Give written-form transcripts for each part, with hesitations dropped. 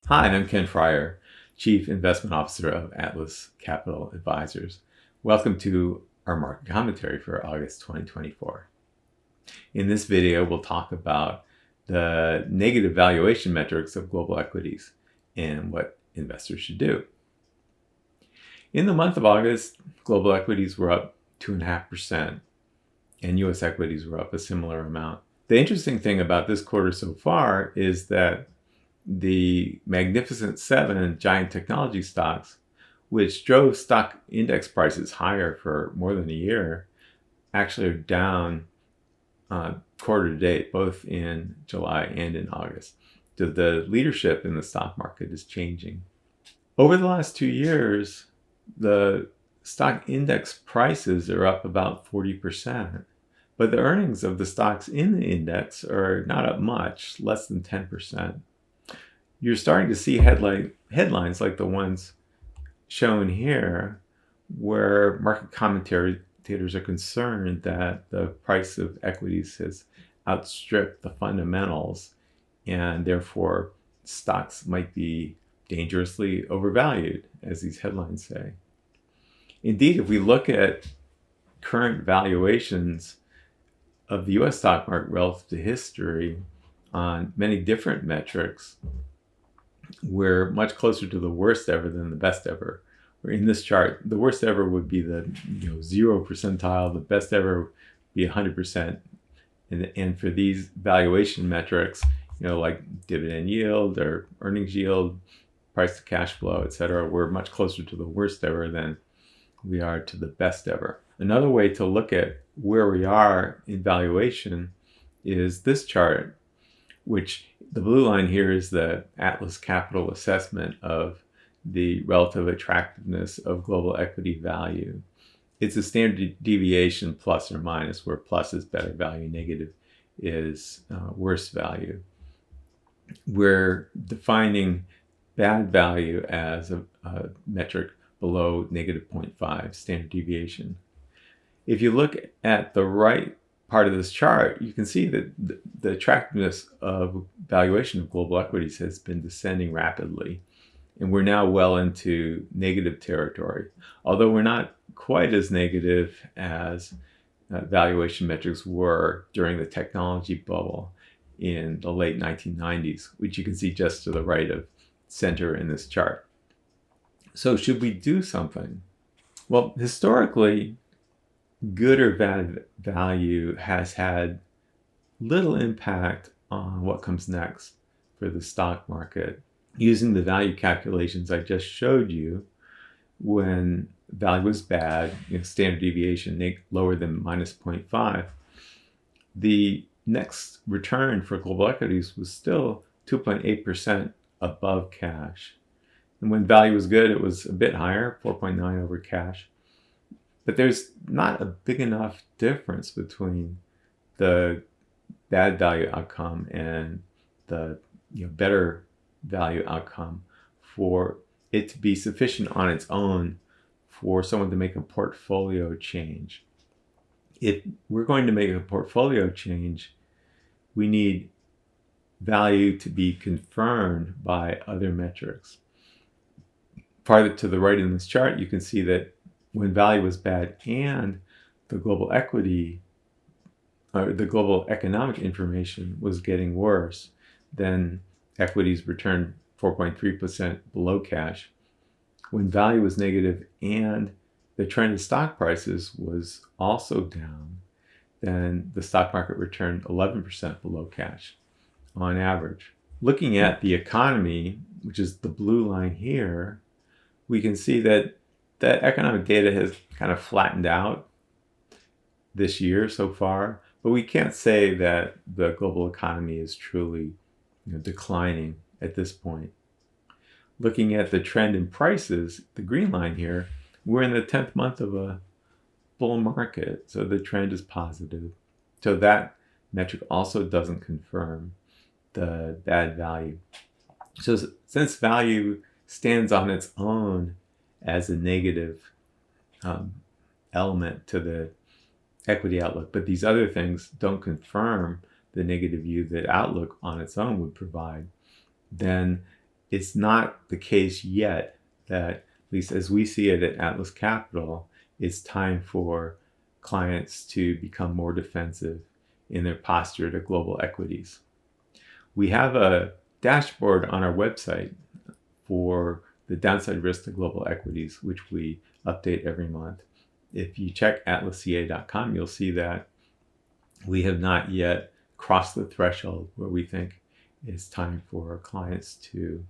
Hi, I'm Ken Fryer, Chief Investment Officer of Atlas Capital Advisors. Welcome to our market commentary for August 2024. In this video, we'll talk about the negative valuation metrics of global equities and what investors should do. In the month of August, global equities were up 2.5%, and U.S. equities were up a similar amount. The interesting thing about this quarter so far is that the Magnificent Seven giant technology stocks, which drove stock index prices higher for more than a year, actually are down quarter to date, both in July and in August. So the leadership in the stock market is changing. Over the last 2 years, the stock index prices are up about 40%, but the earnings of the stocks in the index are not up much, less than 10%. You're starting to see headlines like the ones shown here, where market commentators are concerned that the price of equities has outstripped the fundamentals, and therefore stocks might be dangerously overvalued, as these headlines say. Indeed, if we look at current valuations of the US stock market relative to history on many different metrics, we're much closer to the worst ever than the best ever. Where in this chart, the worst ever would be the 0 percentile, the best ever would be 100%. And for these valuation metrics, like dividend yield or earnings yield, price to cash flow, etc., we're much closer to the worst ever than we are to the best ever. Another way to look at where we are in valuation is this chart, which the blue line here is the Atlas Capital assessment of the relative attractiveness of global equity value. It's a standard deviation plus or minus, where plus is better value, negative is worse value. We're defining bad value as a metric below negative 0.5 standard deviation. If you look at the right part of this chart, you can see that the attractiveness of valuation of global equities has been descending rapidly, and we're now well into negative territory, although we're not quite as negative as valuation metrics were during the technology bubble in the late 1990s, which you can see just to the right of center in this chart. So should we do something? Well, historically, good or bad value has had little impact on what comes next for the stock market. Using the value calculations I just showed you, when value was bad, standard deviation lower than minus 0.5, the next return for global equities was still 2.8% above cash. And when value was good, it was a bit higher, 4.9 over cash. But there's not a big enough difference between the bad value outcome and the better value outcome for it to be sufficient on its own for someone to make a portfolio change. If we're going to make a portfolio change, we need value to be confirmed by other metrics. Farther to the right in this chart, you can see that when value was bad and the global equity or the global economic information was getting worse, then equities returned 4.3% below cash. When value was negative and the trend in stock prices was also down, then the stock market returned 11% below cash on average. Looking at the economy, which is the blue line here, we can see that the economic data has kind of flattened out this year so far, but we can't say that the global economy is truly declining at this point. Looking at the trend in prices, the green line here, we're in the 10th month of a bull market, so the trend is positive. So that metric also doesn't confirm the bad value. So since value stands on its own as a negative element to the equity outlook, but these other things don't confirm the negative view that outlook on its own would provide, then it's not the case yet that, at least as we see it at Atlas Capital, it's time for clients to become more defensive in their posture to global equities. We have a dashboard on our website for the downside risk to global equities, which we update every month. If you check atlasca.com, you'll see that we have not yet crossed the threshold where we think it's time for our clients to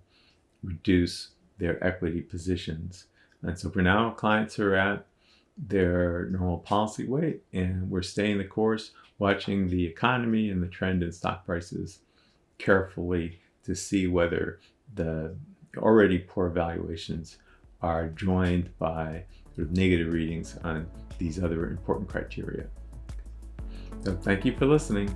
reduce their equity positions. And so for now, clients are at their normal policy weight, and we're staying the course, watching the economy and the trend in stock prices carefully to see whether the already poor valuations are joined by sort of negative readings on these other important criteria. So thank you for listening.